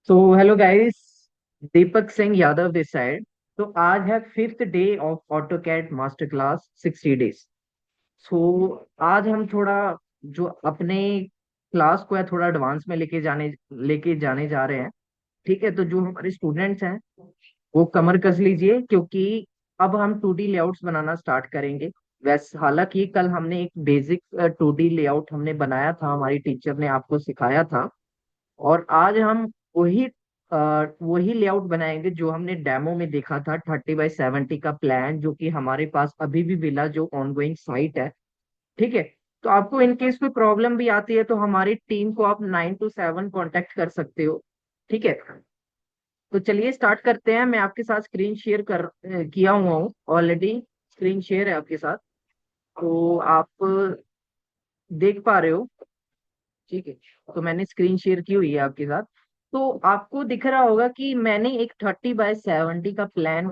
So hello guys, Deepak Singh Yadav this side. तो आज है fifth day of AutoCAD master class 60 days. So आज हम थोड़ा जो अपने क्लास को है थोड़ा एडवांस में लेके जाने जा रहे हैं। ठीक है, तो जो हमारे स्टूडेंट्स हैं वो कमर कस लीजिए, क्योंकि अब हम 2D लेआउट्स बनाना स्टार्ट करेंगे। वैसे हालांकि कल हमने एक बेसिक 2D लेआउट हमने बनाया था, हमारी टीचर ने आपको सिखाया था। और आज हम वही वही लेआउट बनाएंगे जो हमने डेमो में देखा था, 30x70 का प्लान, जो कि हमारे पास अभी भी बिला जो ऑनगोइंग साइट है। ठीक है। तो आपको इन केस कोई प्रॉब्लम भी आती है तो हमारी टीम को आप 9 to 7 कांटेक्ट कर सकते हो। ठीक है। तो चलिए स्टार्ट करते हैं। मैं आपके साथ स्क्रीन शेयर किया हुआ हूँ ऑलरेडी। स्क्रीन शेयर है आपके साथ, तो आप देख पा रहे हो। ठीक है। तो मैंने स्क्रीन शेयर की हुई है आपके साथ। तो आपको दिख रहा होगा कि मैंने एक 30x70 का प्लान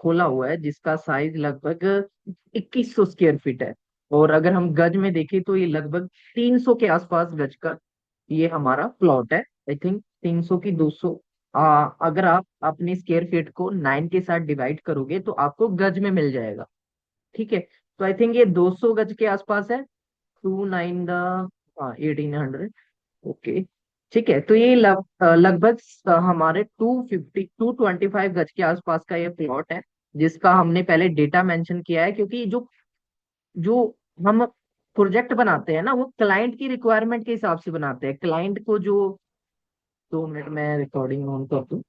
खोला हुआ है, जिसका साइज लगभग 2100 स्क्वायर फीट है। और अगर हम गज में देखें तो ये लगभग 300 के आसपास गज का ये हमारा प्लॉट है। आई थिंक 300 की 200। अगर आप अपनी स्क्वायर फीट को 9 के साथ डिवाइड करोगे तो आपको गज में मिल जाएगा। ठीक है। तो आई थिंक ये 200 गज के आसपास है। 2 9 द 1800। ओके। ठीक है। तो ये लगभग हमारे 225 गज के आसपास का ये प्लॉट है, जिसका हमने पहले डेटा मेंशन किया है, क्योंकि जो जो हम प्रोजेक्ट बनाते हैं ना, वो क्लाइंट की रिक्वायरमेंट के हिसाब से बनाते हैं। क्लाइंट को जो 2 मिनट में रिकॉर्डिंग ऑन कर दूं।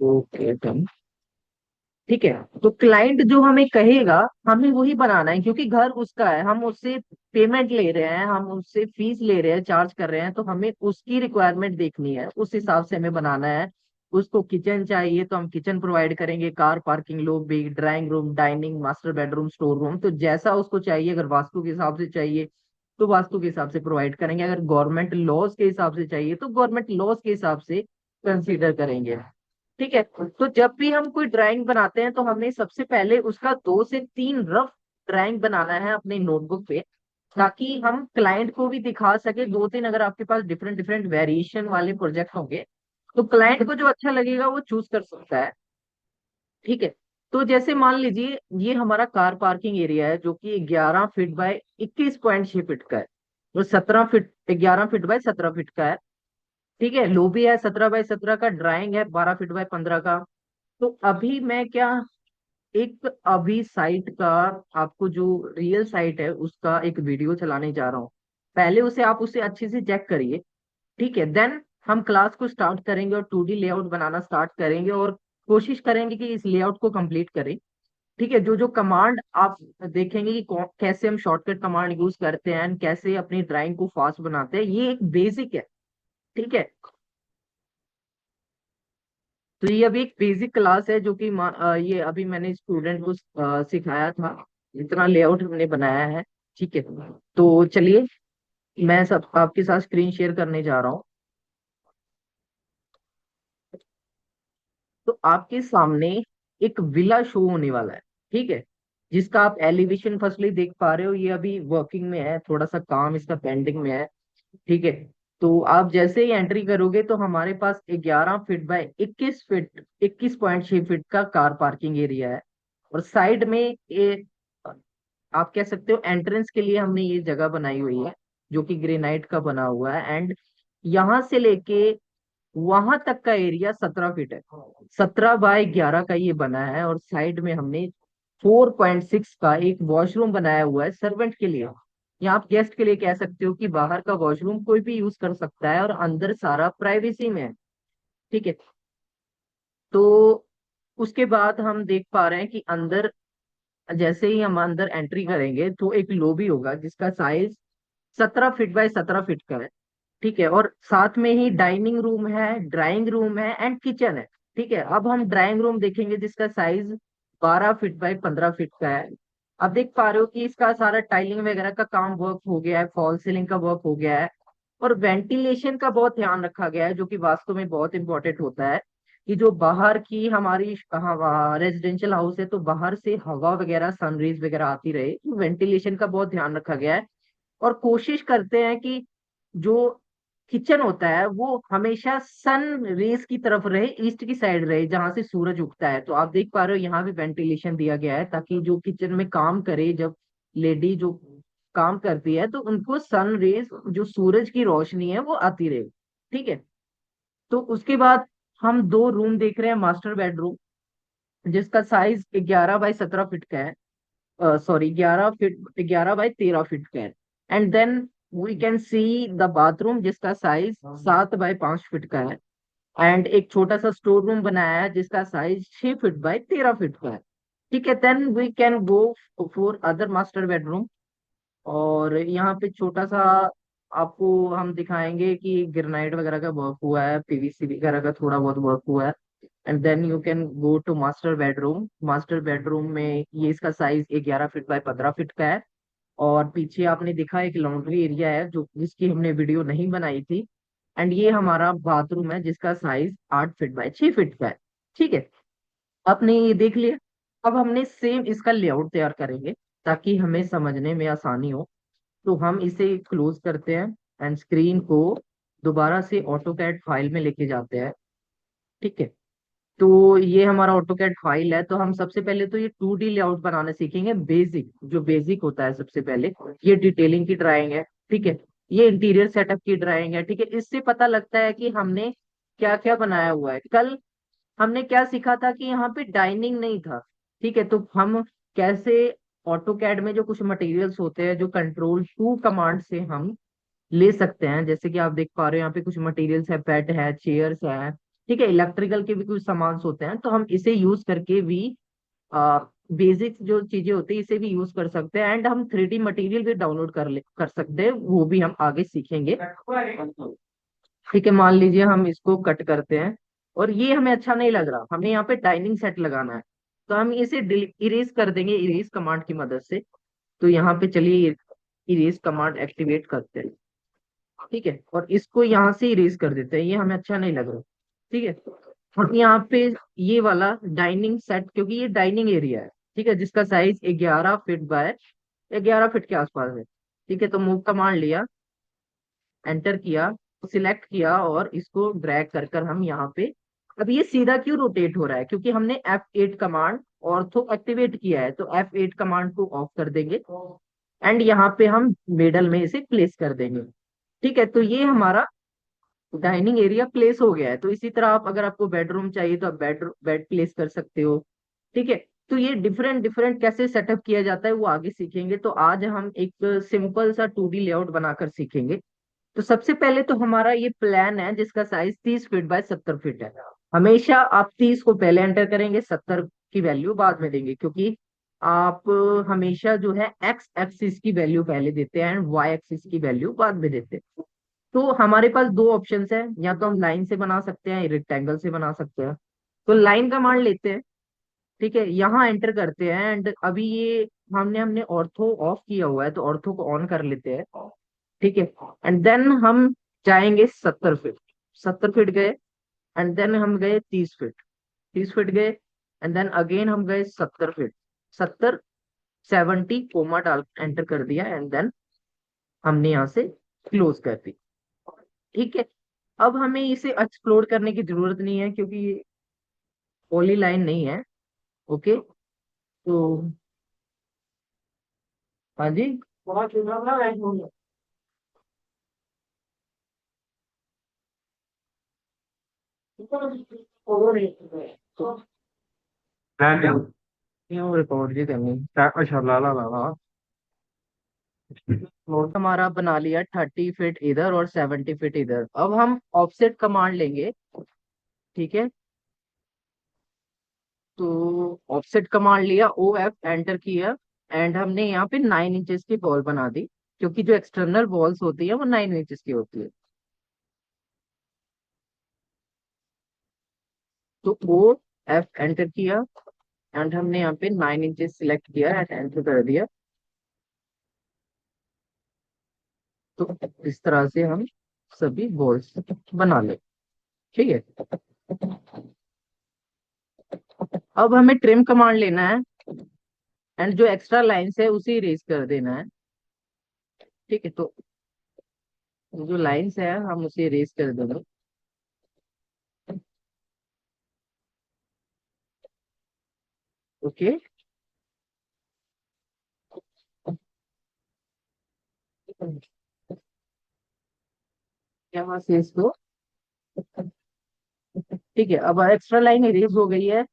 Okay done. ठीक है। तो क्लाइंट जो हमें कहेगा हमें वही बनाना है, क्योंकि घर उसका है, हम उससे पेमेंट ले रहे हैं, हम उससे फीस ले रहे हैं, चार्ज कर रहे हैं, तो हमें उसकी रिक्वायरमेंट देखनी है, उस हिसाब से हमें बनाना है। उसको किचन चाहिए तो हम किचन प्रोवाइड करेंगे, car parking, lobby, drawing room, dining, master bedroom, store room. तो जैसा उसको चाहिए, अगर वास्तु के हिसाब से चाहिए तो वास्तु के हिसाब से प्रोवाइड करेंगे, अगर गवर्नमेंट लॉज के हिसाब से चाहिए तो गवर्नमेंट लॉज के हिसाब से कंसीडर करेंगे। ठीक है। तो जब भी हम कोई ड्राइंग बनाते हैं तो हमें सबसे पहले उसका 2 से 3 रफ ड्राइंग बनाना है अपने नोटबुक पे, ताकि हम क्लाइंट को भी दिखा सके। 2 3 अगर आपके पास डिफरेंट डिफरेंट वेरिएशन वाले प्रोजेक्ट होंगे तो क्लाइंट को जो अच्छा लगेगा वो चूज कर सकता है। ठीक है। तो जैसे मान लीजिए ये हमारा कार पार्किंग एरिया है, जो कि 11 फीट बाय 21.6 फीट का है, और 17 फीट, 11 फीट बाय 17 फीट का है। ठीक है। लोबी है 17 बाय 17 का, ड्राइंग है 12 फीट बाय 15 का। तो अभी मैं क्या, एक अभी साइट का, आपको जो रियल साइट है उसका एक वीडियो चलाने जा रहा हूँ। पहले उसे अच्छे से चेक करिए। ठीक है। देन हम क्लास को स्टार्ट करेंगे और 2D लेआउट बनाना स्टार्ट करेंगे, और कोशिश करेंगे कि इस लेआउट को कंप्लीट करें। ठीक है। जो जो कमांड आप देखेंगे कि कैसे हम शॉर्टकट कमांड यूज करते हैं and कैसे अपनी ड्राइंग को फास्ट बनाते हैं, ये एक बेसिक है। ठीक है। तो ये अभी एक बेसिक क्लास है, जो कि ये अभी मैंने स्टूडेंट को सिखाया था, इतना लेआउट हमने बनाया है। ठीक है। तो चलिए मैं सब आपके साथ स्क्रीन शेयर करने जा रहा हूँ। तो आपके सामने एक विला शो होने वाला है। ठीक है। जिसका आप एलिवेशन फर्स्टली देख पा रहे हो, ये अभी वर्किंग में है, थोड़ा सा काम इसका पेंडिंग में है। ठीक है। तो आप जैसे ही एंट्री करोगे तो हमारे पास 11 फीट बाय 21 फीट, 21.6 फीट का कार पार्किंग एरिया है। और साइड में ये, आप कह सकते हो एंट्रेंस के लिए हमने ये जगह बनाई हुई है, जो कि ग्रेनाइट का बना हुआ है। एंड यहाँ से लेके वहां तक का एरिया 17 फीट है। 17 बाय 11 का ये बना है, और साइड में हमने 4.6 का एक वॉशरूम बनाया हुआ है सर्वेंट के लिए, या आप गेस्ट के लिए कह सकते हो कि बाहर का वॉशरूम कोई भी यूज कर सकता है, और अंदर सारा प्राइवेसी में है। ठीक है। तो उसके बाद हम देख पा रहे हैं कि अंदर, जैसे ही हम अंदर एंट्री करेंगे तो एक लॉबी होगा जिसका साइज 17 फीट बाय 17 फीट का है। ठीक है। और साथ में ही डाइनिंग रूम है, ड्राइंग रूम है एंड किचन है। ठीक है। अब हम ड्राइंग रूम देखेंगे जिसका साइज 12 फीट बाय 15 फीट का है। अब देख पा रहे हो कि इसका सारा टाइलिंग वगैरह का काम वर्क हो गया है, फॉल सीलिंग का वर्क हो गया है, और वेंटिलेशन का बहुत ध्यान रखा गया है, जो कि वास्तव में बहुत इंपॉर्टेंट होता है। कि जो बाहर की हमारी रेजिडेंशियल हाउस है, तो बाहर से हवा वगैरह, सनरेज वगैरह आती रहे, तो वेंटिलेशन का बहुत ध्यान रखा गया है। और कोशिश करते हैं कि जो किचन होता है वो हमेशा सन रेस की तरफ रहे, ईस्ट की साइड रहे जहां से सूरज उगता है। तो आप देख पा रहे हो यहाँ भी वेंटिलेशन दिया गया है, ताकि जो किचन में काम करे, जब लेडी जो काम करती है तो उनको सन रेस, जो सूरज की रोशनी है वो आती रहे। ठीक है। तो उसके बाद हम दो रूम देख रहे हैं, मास्टर बेडरूम जिसका साइज 11 बाई 17 फीट का है, सॉरी 11 फीट, 11 बाई 13 फीट का है। And then we can see the bathroom जिसका साइज 7 बाई 5 फीट का है। एंड एक छोटा सा स्टोर रूम बनाया है जिसका साइज 6 फीट बाई 13 फीट का है। ठीक है। Then we can go for other master bedroom. और यहाँ पे छोटा सा आपको हम दिखाएंगे कि ग्रेनाइट वगैरह का वर्क हुआ है, पीवीसी वगैरह का थोड़ा बहुत वर्क हुआ है। And then you can go to master bedroom. Master bedroom में ये इसका साइज 11 फीट बाई 15 फीट का है। और पीछे आपने देखा एक लॉन्ड्री एरिया है जो जिसकी हमने वीडियो नहीं बनाई थी। एंड ये हमारा बाथरूम है जिसका साइज 8 फीट बाई 6 फीट का है। ठीक है। आपने ये देख लिया। अब हमने सेम इसका लेआउट तैयार करेंगे ताकि हमें समझने में आसानी हो। तो हम इसे क्लोज करते हैं एंड स्क्रीन को दोबारा से ऑटोकैड फाइल में लेके जाते हैं। ठीक है। तो ये हमारा ऑटोकैड फाइल है। तो हम सबसे पहले तो ये 2D लेआउट बनाना सीखेंगे, बेसिक जो बेसिक होता है सबसे पहले। ये डिटेलिंग की ड्राइंग है। ठीक है। ये इंटीरियर सेटअप की ड्राइंग है। ठीक है। इससे पता लगता है कि हमने क्या क्या बनाया हुआ है। कल हमने क्या सीखा था कि यहाँ पे डाइनिंग नहीं था। ठीक है। तो हम कैसे ऑटोकैड में जो कुछ मटेरियल्स होते हैं जो कंट्रोल टू कमांड से हम ले सकते हैं, जैसे कि आप देख पा रहे हो यहाँ पे कुछ मटेरियल्स है, बेड है, चेयर्स है। ठीक है। इलेक्ट्रिकल के भी कुछ सामान होते हैं, तो हम इसे यूज करके भी बेसिक जो चीजें होती है इसे भी यूज कर सकते हैं। एंड हम 3D मटेरियल भी डाउनलोड कर सकते हैं, वो भी हम आगे सीखेंगे। ठीक है। मान लीजिए हम इसको कट करते हैं और ये हमें अच्छा नहीं लग रहा, हमें यहाँ पे डाइनिंग सेट लगाना है। तो हम इसे इरेज कर देंगे इरेज कमांड की मदद से। तो यहाँ पे चलिए इरेज कमांड एक्टिवेट करते हैं। ठीक है। और इसको यहाँ से इरेज कर देते हैं, ये हमें अच्छा नहीं लग रहा। ठीक है। और यहाँ पे ये वाला डाइनिंग सेट, क्योंकि ये डाइनिंग एरिया है। ठीक है। जिसका साइज 11 फीट के आसपास है। ठीक है। तो मूव कमांड लिया, एंटर किया, सिलेक्ट किया और इसको ड्रैग कर कर हम यहाँ पे। अब ये सीधा क्यों रोटेट हो रहा है, क्योंकि हमने F8 कमांड ऑर्थो एक्टिवेट किया है। तो F8 कमांड को ऑफ कर देंगे एंड यहाँ पे हम मिडल में इसे प्लेस कर देंगे। ठीक है। तो ये हमारा डाइनिंग एरिया प्लेस हो गया है। तो इसी तरह आप, अगर आपको बेडरूम चाहिए तो आप बेड प्लेस कर सकते हो। ठीक है। तो ये डिफरेंट डिफरेंट कैसे सेटअप किया जाता है वो आगे सीखेंगे। तो आज हम एक सिंपल सा 2D लेआउट बनाकर सीखेंगे। तो सबसे पहले तो हमारा ये प्लान है जिसका साइज 30 फीट बाय 70 फीट है। हमेशा आप 30 को पहले एंटर करेंगे, 70 की वैल्यू बाद में देंगे, क्योंकि आप हमेशा जो है एक्स एक्सिस की वैल्यू पहले देते हैं एंड वाई एक्सिस की वैल्यू बाद में देते हैं। तो हमारे पास दो ऑप्शंस है, या तो हम लाइन से बना सकते हैं, रेक्टेंगल से बना सकते हैं। तो लाइन कमांड लेते हैं। ठीक है। यहाँ एंटर करते हैं एंड अभी ये हमने हमने ऑर्थो ऑफ किया हुआ है, तो ऑर्थो को ऑन कर लेते हैं। ठीक है। एंड देन हम जाएंगे 70 फीट। 70 फीट गए एंड देन हम गए 30 फीट। 30 फीट गए एंड देन अगेन हम गए 70 फीट। 70, 70 कोमा डाल एंटर कर दिया एंड देन हमने यहाँ से क्लोज कर दी। ठीक है। अब हमें इसे एक्सप्लोर करने की जरूरत नहीं है क्योंकि ये पॉली लाइन नहीं है। ओके। तो हाँ जी। क्यों रिकॉर्ड जी करनी। अच्छा ला ला ला ला। नोट हमारा बना लिया 30 फीट इधर और 70 फीट इधर। अब हम ऑफसेट कमांड लेंगे। ठीक है। तो ऑफसेट कमांड लिया, OF एंटर किया एंड हमने यहाँ पे 9 इंचेस की बॉल बना दी, क्योंकि जो एक्सटर्नल बॉल्स होती है वो 9 इंचेस की होती है। तो OF एंटर किया एंड हमने यहाँ पे 9 इंचेस सिलेक्ट किया एंड एंटर कर दिया। तो इस तरह से हम सभी बॉल्स बना ले। ठीक है। अब हमें ट्रिम कमांड लेना है एंड जो एक्स्ट्रा लाइंस है उसे इरेज कर देना है। ठीक है। तो जो लाइंस है हम उसे इरेज कर देंगे। ओके। यहाँ से इसको, ठीक है, अब एक्स्ट्रा लाइन इरेज हो गई है।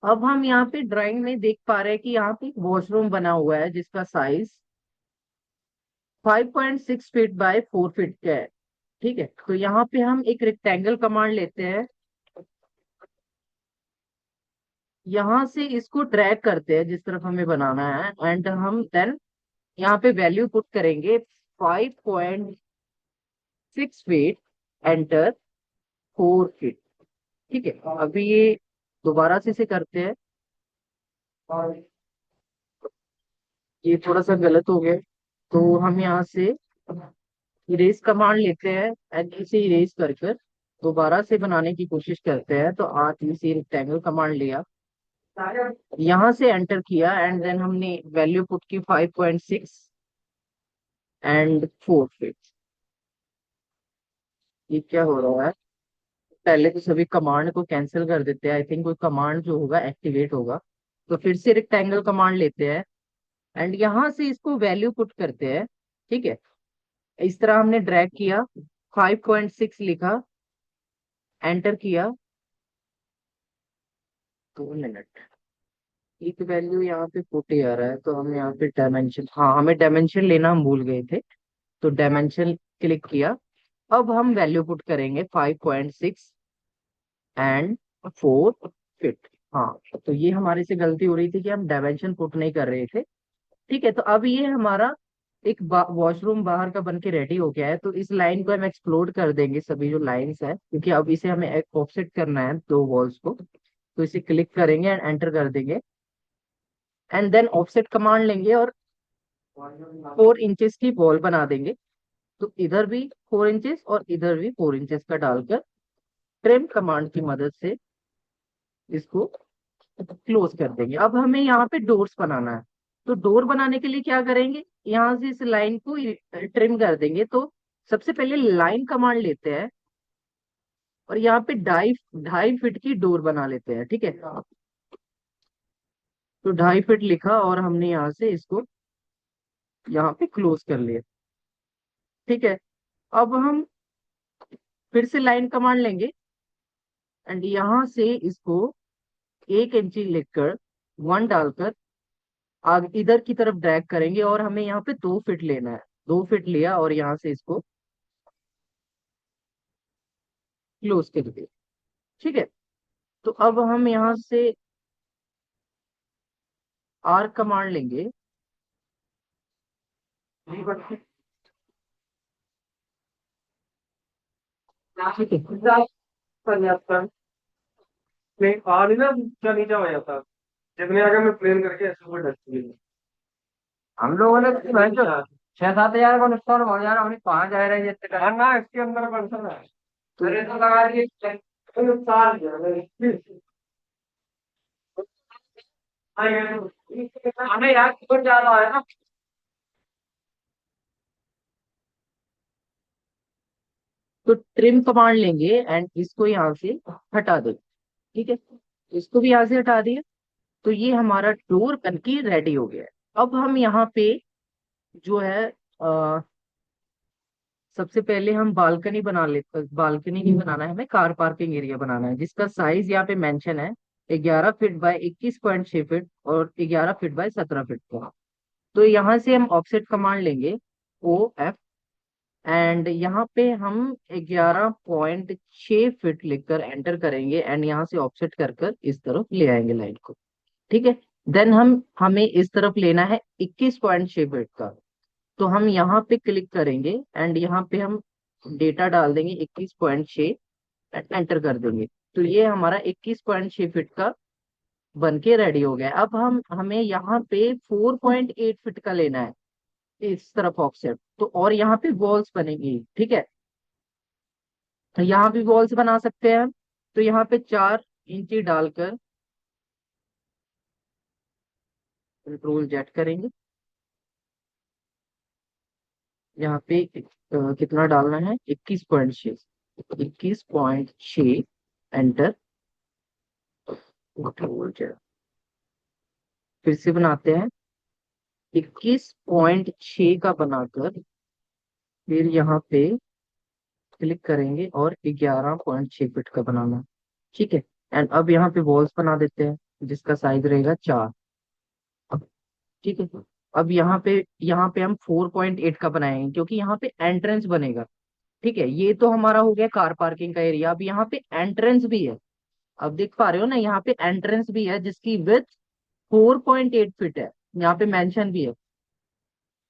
अब हम यहाँ पे ड्राइंग में देख पा रहे हैं कि यहाँ पे एक वॉशरूम बना हुआ है जिसका साइज 5.6 फीट बाय 4 फीट का है। ठीक है, तो यहाँ पे हम एक रेक्टेंगल कमांड लेते हैं। यहाँ से इसको ड्रैग करते हैं जिस तरफ हमें बनाना है, एंड हम देन यहाँ पे वैल्यू पुट करेंगे 5.6 फीट, एंटर 4 फीट। ठीक है, अभी ये दोबारा से इसे करते हैं। और ये थोड़ा सा गलत हो गया, तो हम यहाँ से इरेज कमांड लेते हैं एंड इसे इरेज कर कर दोबारा से बनाने की कोशिश करते हैं। तो आज इसे रेक्टेंगल कमांड लिया, यहाँ से एंटर किया, एंड देन हमने वैल्यू पुट की 5.6 एंड 4 फीट। ये क्या हो रहा है, पहले तो सभी कमांड को कैंसिल कर देते हैं। आई थिंक कोई कमांड जो होगा एक्टिवेट होगा। तो फिर से रेक्टेंगल कमांड लेते हैं एंड यहाँ से इसको वैल्यू पुट करते हैं। ठीक है, इस तरह हमने ड्रैग किया, 5.6 लिखा, एंटर किया। 2 मिनट, एक वैल्यू यहाँ पे पुट ही आ रहा है, तो हम यहाँ पे डायमेंशन, हाँ हमें डायमेंशन लेना हम भूल गए थे, तो डायमेंशन क्लिक किया। अब हम वैल्यू पुट करेंगे 5.6 एंड 4 फीट। हाँ, तो ये हमारे से गलती हो रही थी कि हम डायमेंशन पुट नहीं कर रहे थे। ठीक है, तो अब ये हमारा एक वॉशरूम बाहर का बन के रेडी हो गया है। तो इस लाइन को हम एक्सप्लोर कर देंगे, सभी जो लाइंस है, क्योंकि अब इसे हमें एक ऑफसेट करना है दो वॉल्स को। तो इसे क्लिक करेंगे एंड एंटर कर देंगे, एंड देन ऑफसेट कमांड लेंगे और 4 इंचेस की वॉल बना देंगे। तो इधर भी 4 इंचेस और इधर भी 4 इंचेस का डालकर ट्रिम कमांड की मदद से इसको क्लोज कर देंगे। अब हमें यहाँ पे डोर्स बनाना है। तो डोर बनाने के लिए क्या करेंगे, यहाँ से इस लाइन को ट्रिम कर देंगे। तो सबसे पहले लाइन कमांड लेते हैं और यहाँ पे 2.5 फीट की डोर बना लेते हैं। ठीक है, तो 2.5 फीट लिखा और हमने यहाँ से इसको यहाँ पे क्लोज कर लिया। ठीक है, अब हम फिर से लाइन कमांड लेंगे एंड यहाँ से इसको 1 इंची लिखकर 1 डालकर आगे इधर की तरफ ड्रैग करेंगे, और हमें यहाँ पे 2 फीट लेना है। 2 फीट लिया और यहाँ से इसको क्लोज कर दिया। ठीक है, तो अब हम यहाँ से आर कमांड लेंगे। ठीक है, नहीं पानी ना ऊंचा नीचा हो जाता। जितने आगे मैं प्लेन करके ऐसे ऊपर ढकती है। हम लोगों ने तो भाई जो 6-7 हजार का नुकसान हो जा रहा, हमने कहाँ जा रहे हैं जितने हाँ टाइम। ना इसके अंदर बंसल है। तो ये तो लगा दिए, कोई नुकसान नहीं है हाँ, हमें यार कुछ ज्यादा है ना। तो ट्रिम कमांड लेंगे एंड इसको यहाँ से हटा दो। ठीक है, इसको भी यहाँ से हटा दिया। तो ये हमारा डोर बन के रेडी हो गया है। अब हम यहाँ पे जो है सबसे पहले हम बालकनी बना लेते, बालकनी नहीं बनाना है हमें, कार पार्किंग एरिया बनाना है, जिसका साइज यहाँ पे मेंशन है 11 फीट बाय 21.6 फीट और 11 फीट बाय 17 फीट का। तो यहाँ से हम ऑफसेट कमांड लेंगे, OF, एंड यहाँ पे हम 11.6 फीट लिखकर एंटर करेंगे, एंड यहाँ से ऑफसेट कर कर इस तरफ ले आएंगे लाइन को। ठीक है, देन हमें इस तरफ लेना है 21.6 फीट का। तो हम यहाँ पे क्लिक करेंगे एंड यहाँ पे हम डेटा डाल देंगे 21.6, एंटर कर देंगे। तो ये हमारा 21.6 फीट का बन के रेडी हो गया। अब हमें यहाँ पे 4.8 फीट का लेना है इस तरफ ऑफसेट। तो और यहाँ पे वॉल्स बनेगी। ठीक है, तो यहाँ भी वॉल्स बना सकते हैं हम। तो यहाँ पे 4 इंची डालकर कंट्रोल जेट करेंगे, यहाँ पे कितना डालना है, 21.6, 21.6, एंटर। फिर से बनाते हैं, 21.6 का बनाकर फिर यहाँ पे क्लिक करेंगे और 11.6 फीट का बनाना है। ठीक है। एंड अब यहाँ पे वॉल्स बना देते हैं जिसका साइज रहेगा 4। ठीक है। अब यहाँ पे हम 4.8 का बनाएंगे क्योंकि यहाँ पे एंट्रेंस बनेगा। ठीक है, ये तो हमारा हो गया कार पार्किंग का एरिया। अब यहाँ पे एंट्रेंस भी है, अब देख पा रहे हो ना, यहाँ पे एंट्रेंस भी है जिसकी विड्थ 4.8 फीट है, यहाँ पे मेंशन भी है।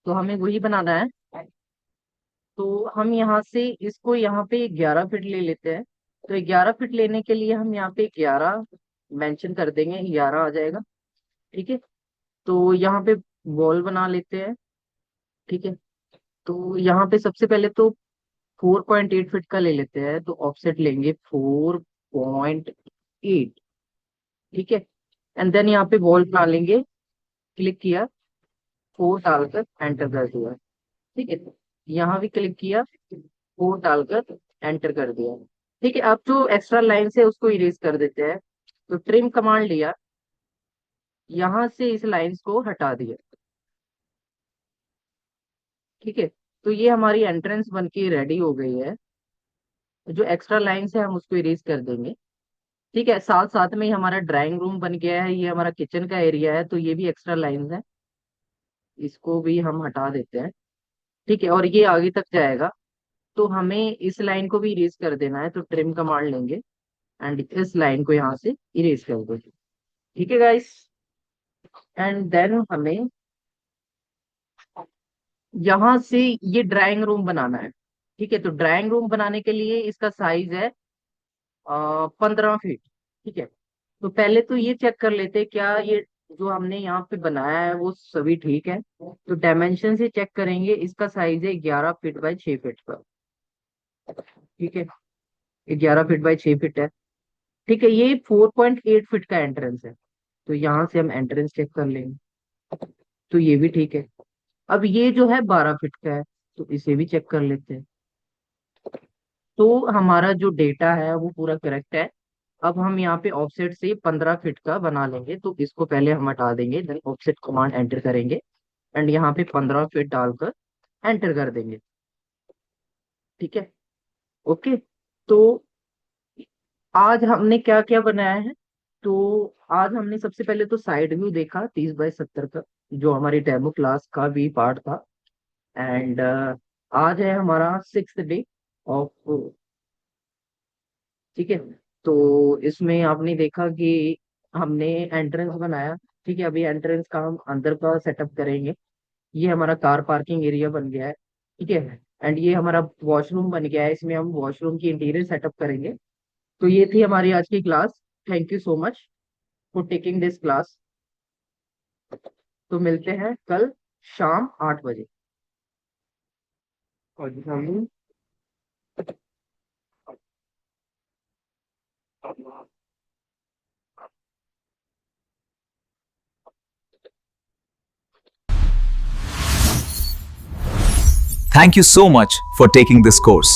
तो हमें वही बनाना है। तो हम यहाँ से इसको यहाँ पे 11 फीट ले लेते हैं। तो 11 फीट लेने के लिए हम यहाँ पे 11 मेंशन कर देंगे, 11 आ जाएगा। ठीक है। तो यहाँ पे वॉल बना लेते हैं। ठीक है। तो यहाँ पे सबसे पहले तो 4.8 फीट का ले लेते हैं, तो ऑफसेट लेंगे 4.8। ठीक है। एंड देन यहाँ पे वॉल बना लेंगे, क्लिक किया, 4 डालकर एंटर कर दिया। ठीक है। यहाँ भी क्लिक किया, 4 डालकर एंटर कर दिया। ठीक है। अब जो एक्स्ट्रा लाइन्स है उसको इरेज कर देते हैं। तो ट्रिम कमांड लिया, यहाँ से इस लाइन्स को हटा दिया। ठीक है। तो ये हमारी एंट्रेंस बन के रेडी हो गई है। जो एक्स्ट्रा लाइन्स है हम उसको इरेज कर देंगे। ठीक है। साथ साथ में ही हमारा ड्राइंग रूम बन गया है, ये हमारा किचन का एरिया है, तो ये भी एक्स्ट्रा लाइन्स है, इसको भी हम हटा देते हैं। ठीक है। और ये आगे तक जाएगा, तो हमें इस लाइन को भी इरेज कर देना है, तो ट्रिम कमांड लेंगे एंड इस लाइन को यहाँ से इरेज कर देंगे। ठीक है गाइस। एंड देन हमें यहाँ से ये ड्राइंग रूम बनाना है। ठीक है। तो ड्राइंग रूम बनाने के लिए इसका साइज है 15 फीट। ठीक है। तो पहले तो ये चेक कर लेते हैं क्या ये जो हमने यहाँ पे बनाया है वो सभी ठीक है। तो डायमेंशन से चेक करेंगे, इसका साइज है 11 फीट बाय 6 फीट का। ठीक है। 11 फीट बाय 6 फीट है। ठीक है। ये 4.8 फीट का एंट्रेंस है, तो यहाँ से हम एंट्रेंस चेक कर लेंगे, तो ये भी ठीक है। अब ये जो है 12 फीट का है, तो इसे भी चेक कर लेते हैं। तो हमारा जो डेटा है वो पूरा करेक्ट है। अब हम यहाँ पे ऑफसेट से 15 फीट का बना लेंगे, तो इसको पहले हम हटा देंगे, देन ऑफसेट कमांड एंटर करेंगे एंड यहाँ पे 15 फीट डालकर एंटर कर देंगे। ठीक है। ओके। तो आज हमने क्या क्या बनाया है, तो आज हमने सबसे पहले तो साइड व्यू देखा 30 बाय 70 का, जो हमारी डेमो क्लास का भी पार्ट था। एंड आज है हमारा 6th डे ऑफ। ठीक है। तो इसमें आपने देखा कि हमने एंट्रेंस बनाया। ठीक है। अभी एंट्रेंस का हम अंदर का सेटअप करेंगे। ये हमारा कार पार्किंग एरिया बन गया है। ठीक है। एंड ये हमारा वॉशरूम बन गया है, इसमें हम वॉशरूम की इंटीरियर सेटअप करेंगे। तो ये थी हमारी आज की class. Thank you so much for taking this class. तो मिलते हैं कल शाम 8 बजे। और जी हम Thank you so much for taking this course.